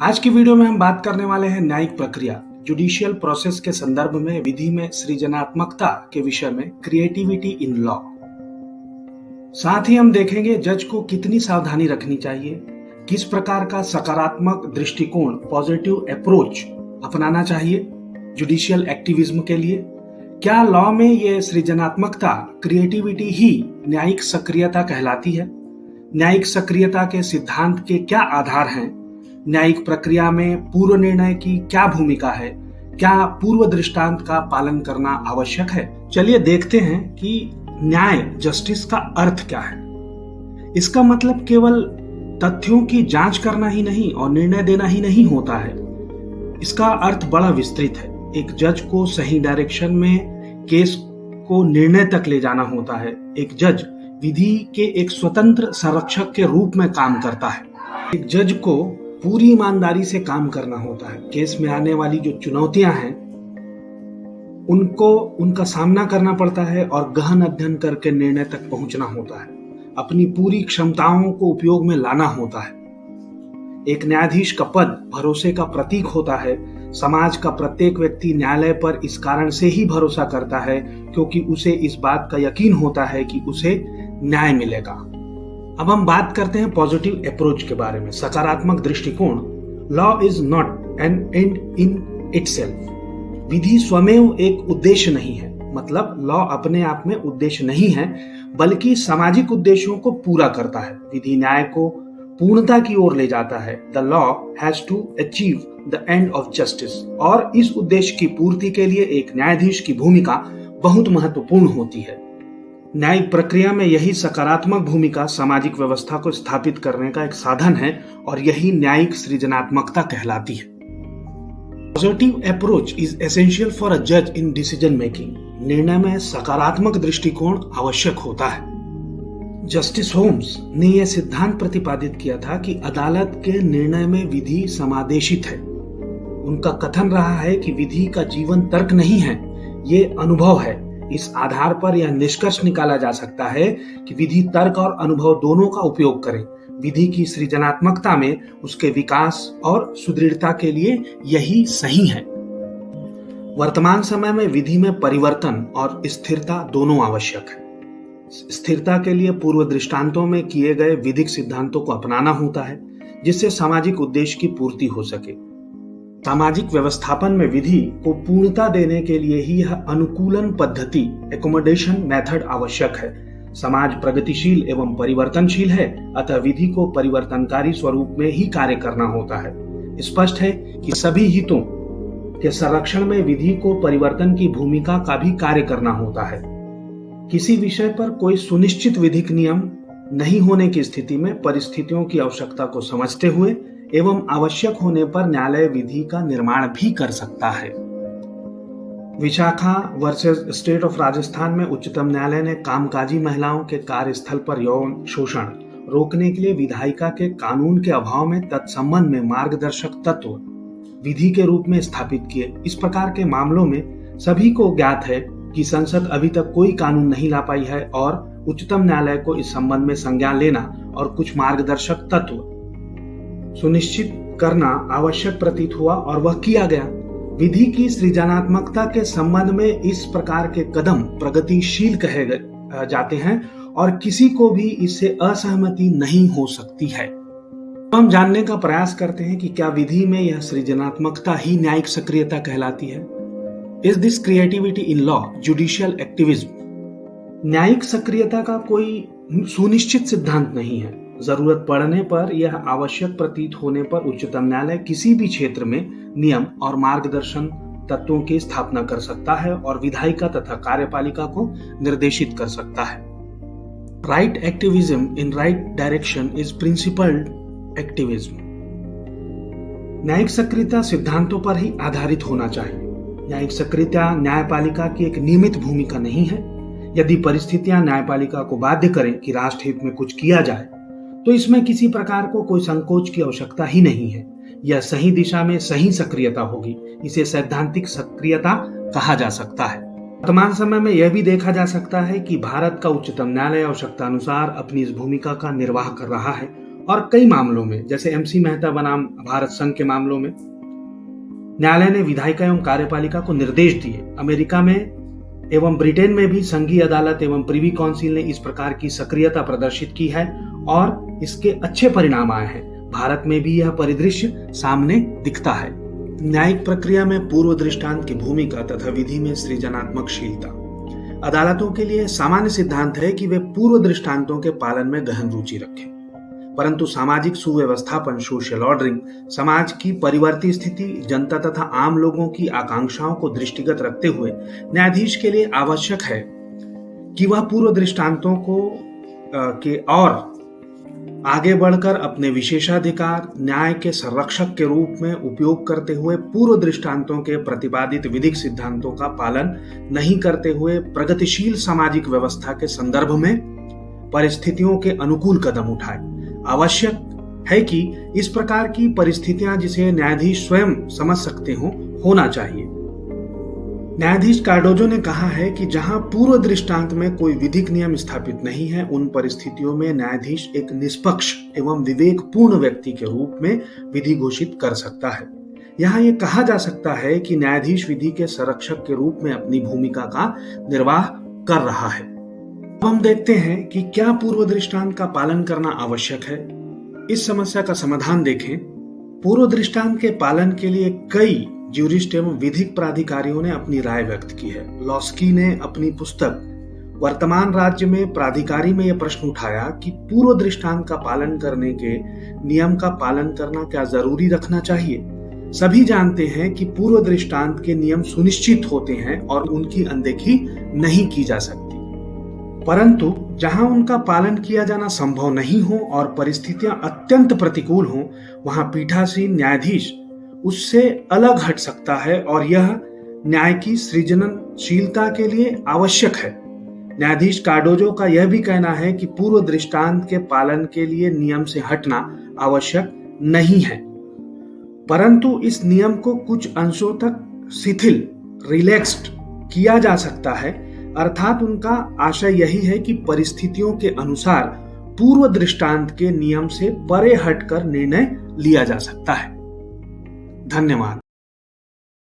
आज की वीडियो में हम बात करने वाले हैं न्यायिक प्रक्रिया जुडिशियल प्रोसेस के संदर्भ में विधि में सृजनात्मकता के विषय में क्रिएटिविटी इन लॉ। साथ ही हम देखेंगे जज को कितनी सावधानी रखनी चाहिए, किस प्रकार का सकारात्मक दृष्टिकोण पॉजिटिव अप्रोच अपनाना चाहिए जुडिशियल एक्टिविज्म के लिए। क्या लॉ में ये सृजनात्मकता क्रिएटिविटी ही न्यायिक सक्रियता कहलाती है? न्यायिक सक्रियता के सिद्धांत के क्या आधार हैं? न्यायिक प्रक्रिया में पूर्व निर्णय की क्या भूमिका है? क्या पूर्व दृष्टांत का पालन करना आवश्यक है? चलिए देखते हैं कि न्याय जस्टिस का अर्थ क्या है। इसका मतलब केवल तथ्यों की जांच करना ही नहीं और निर्णय देना ही नहीं होता है। इसका अर्थ बड़ा विस्तृत है। एक जज को सही डायरेक्शन में केस को निर्णय तक ले जाना होता है। एक जज विधि के एक स्वतंत्र संरक्षक के रूप में काम करता है। एक जज को पूरी ईमानदारी से काम करना होता है। केस में आने वाली जो चुनौतियां हैं उनका सामना करना पड़ता है और गहन अध्ययन करके निर्णय तक पहुंचना होता है। अपनी पूरी क्षमताओं को उपयोग में लाना होता है। एक न्यायाधीश का पद भरोसे का प्रतीक होता है। समाज का प्रत्येक व्यक्ति न्यायालय पर इस कारण से ही भरोसा करता है क्योंकि उसे इस बात का यकीन होता है कि उसे न्याय मिलेगा। अब हम बात करते हैं पॉजिटिव अप्रोच के बारे में, सकारात्मक दृष्टिकोण। Law is not an end in itself. विधि स्वयं एक उद्देश्य नहीं है। मतलब लॉ अपने आप में उद्देश्य नहीं है बल्कि सामाजिक उद्देश्यों को पूरा करता है। विधि न्याय को पूर्णता की ओर ले जाता है। The law has to achieve the end of justice. और इस उद्देश्य की पूर्ति के लिए एक न्यायाधीश की भूमिका बहुत महत्वपूर्ण होती है। न्यायिक प्रक्रिया में यही सकारात्मक भूमिका सामाजिक व्यवस्था को स्थापित करने का एक साधन है और यही न्यायिक सृजनात्मकता कहलाती है। Positive approach is essential for a जज इन डिसीजन मेकिंग। निर्णय में सकारात्मक दृष्टिकोण आवश्यक होता है। जस्टिस होम्स ने यह सिद्धांत प्रतिपादित किया था कि अदालत के निर्णय में विधि समादेशित है। उनका कथन रहा है कि विधि का जीवन तर्क नहीं है, ये अनुभव है। इस आधार पर यह निष्कर्ष निकाला जा सकता है कि विधि तर्क और अनुभव दोनों का उपयोग करे। विधि की सृजनात्मकता में उसके विकास और सुदृढ़ता के लिए यही सही है। वर्तमान समय में विधि में परिवर्तन और स्थिरता दोनों आवश्यक है। स्थिरता के लिए पूर्व दृष्टांतों में किए गए विधिक सिद्धांतों को अपनाना होता है जिससे सामाजिक उद्देश्य की पूर्ति हो सके। सामाजिक व्यवस्थापन में विधि को पूर्णता देने के लिए ही यह अनुकूलन पद्धति एकोमोडेशन मेथड आवश्यक है। समाज प्रगतिशील एवं परिवर्तनशील है, अतः विधि को परिवर्तनकारी स्वरूप में ही कार्य करना होता है। स्पष्ट है कि सभी हितों के संरक्षण में विधि को परिवर्तन की भूमिका का भी कार्य करना होता है। किसी विषय पर कोई सुनिश्चित विधिक नियम नहीं होने की स्थिति में परिस्थितियों की आवश्यकता को समझते हुए एवं आवश्यक होने पर न्यायालय विधि का निर्माण भी कर सकता है। Vishakha versus state of Rajasthan में उच्चतम न्यायालय ने कामकाजी महिलाओं के कार्यस्थल पर यौन शोषण रोकने के लिए विधायिका के कानून के अभाव में तत्संबंध में मार्गदर्शक तत्व विधि के रूप में स्थापित किए। इस प्रकार के मामलों में सभी को ज्ञात है कि संसद अभी तक कोई कानून नहीं ला पाई है और उच्चतम न्यायालय को इस संबंध में संज्ञान लेना और कुछ मार्गदर्शक तत्व सुनिश्चित करना आवश्यक प्रतीत हुआ और वह किया गया। विधि की सृजनात्मकता के संबंध में इस प्रकार के कदम प्रगतिशील कहे जाते हैं और किसी को भी इससे असहमति नहीं हो सकती है। हम जानने का प्रयास करते हैं कि क्या विधि में यह सृजनात्मकता ही न्यायिक सक्रियता कहलाती है। Is this creativity in law judicial activism? न्यायिक सक्रियता का कोई सुनिश्चित सिद्धांत नहीं है। जरूरत पड़ने पर यह आवश्यक प्रतीत होने पर उच्चतम न्यायालय किसी भी क्षेत्र में नियम और मार्गदर्शन तत्वों की स्थापना कर सकता है और विधायिका तथा कार्यपालिका को निर्देशित कर सकता है। Right activism in right direction is principled activism. न्यायिक सक्रियता सिद्धांतों पर ही आधारित होना चाहिए। न्यायिक सक्रियता न्यायपालिका की एक नियमित भूमिका नहीं है। यदि परिस्थितियां न्यायपालिका को बाध्य करें कि राष्ट्रहित में कुछ किया जाए तो इसमें किसी प्रकार को कोई संकोच की आवश्यकता ही नहीं है। यह सही दिशा में सही सक्रियता होगी। इसे सैद्धांतिक सक्रियता कहा जा सकता है। वर्तमान समय में यह भी देखा जा सकता है कि भारत का उच्चतम न्यायालय आवश्यकता अनुसार अपनी इस भूमिका का निर्वाह कर रहा है और कई मामलों में, जैसे MC मेहता बनाम भारत संघ के मामलों में, न्यायालय ने विधायिका एवं कार्यपालिका को निर्देश दिए। अमेरिका में एवं ब्रिटेन में भी संघीय अदालत एवं प्रिवी काउंसिल ने इस प्रकार की सक्रियता प्रदर्शित की है और इसके अच्छे परिणाम आए हैं। भारत में भी यह परिदृश्य सामने दिखता है। न्यायिक प्रक्रिया में पूर्व दृष्टांत की भूमिका तथा विधि में सृजनात्मकशीलता। अदालतों के लिए सामान्य सिद्धांत है कि वे पूर्व दृष्टांतों के पालन में गहन रुचि रखें, परंतु सामाजिक सुव्यवस्थापन, सोशल ऑर्डरिंग, समाज की परिवर्ती स्थिति, जनता तथा आम लोगों की आकांक्षाओं को दृष्टिगत रखते हुए न्यायाधीश के लिए आवश्यक है कि वह पूर्व दृष्टांतों के और आगे बढ़कर अपने विशेषाधिकार न्याय के संरक्षक के रूप में उपयोग करते हुए पूर्व दृष्टांतों के प्रतिपादित विधिक सिद्धांतों का पालन नहीं करते हुए प्रगतिशील सामाजिक व्यवस्था के संदर्भ में परिस्थितियों के अनुकूल कदम उठाए। आवश्यक है कि इस प्रकार की परिस्थितियां जिसे न्यायाधीश स्वयं समझ सकते हो होना चाहिए। न्यायाधीश कार्डोजो ने कहा है कि जहां पूर्व दृष्टांत में कोई विधिक नियम स्थापित नहीं है, उन परिस्थितियों में न्यायाधीश एक निष्पक्ष एवं विवेकपूर्ण व्यक्ति के रूप में विधि घोषित कर सकता है। यहाँ यह कहा जा सकता है कि न्यायाधीश विधि के संरक्षक के रूप में अपनी भूमिका का निर्वाह कर रहा है। अब हम देखते हैं कि क्या पूर्व दृष्टांत का पालन करना आवश्यक है। इस समस्या का समाधान देखें। पूर्व दृष्टांत के पालन के लिए कई ज्यूरिस्ट एवं विधिक प्राधिकारियों ने अपनी राय व्यक्त की है। लॉस्की ने अपनी पुस्तक वर्तमान राज्य में प्राधिकारी में यह प्रश्न उठाया कि पूर्व दृष्टांत का पालन करने के नियम का पालन करना क्या जरूरी रखना चाहिए। सभी जानते हैं कि पूर्व दृष्टांत के नियम सुनिश्चित होते हैं और उनकी अनदेखी नहीं की जा सकती, परंतु जहां उनका पालन किया जाना संभव नहीं हो और परिस्थितियां अत्यंत प्रतिकूल हों, वहां पीठासीन न्यायाधीश उससे अलग हट सकता है और यह न्याय की सृजनशीलता के लिए आवश्यक है। न्यायाधीश कार्डोजो का यह भी कहना है कि पूर्व दृष्टांत के पालन के लिए नियम से हटना आवश्यक नहीं है, परंतु इस नियम को कुछ अंशों तक शिथिल रिलैक्स्ड किया जा सकता है। अर्थात उनका आशय यही है कि परिस्थितियों के अनुसार पूर्व दृष्टांत के नियम से परे हटकर निर्णय लिया जा सकता है। धन्यवाद।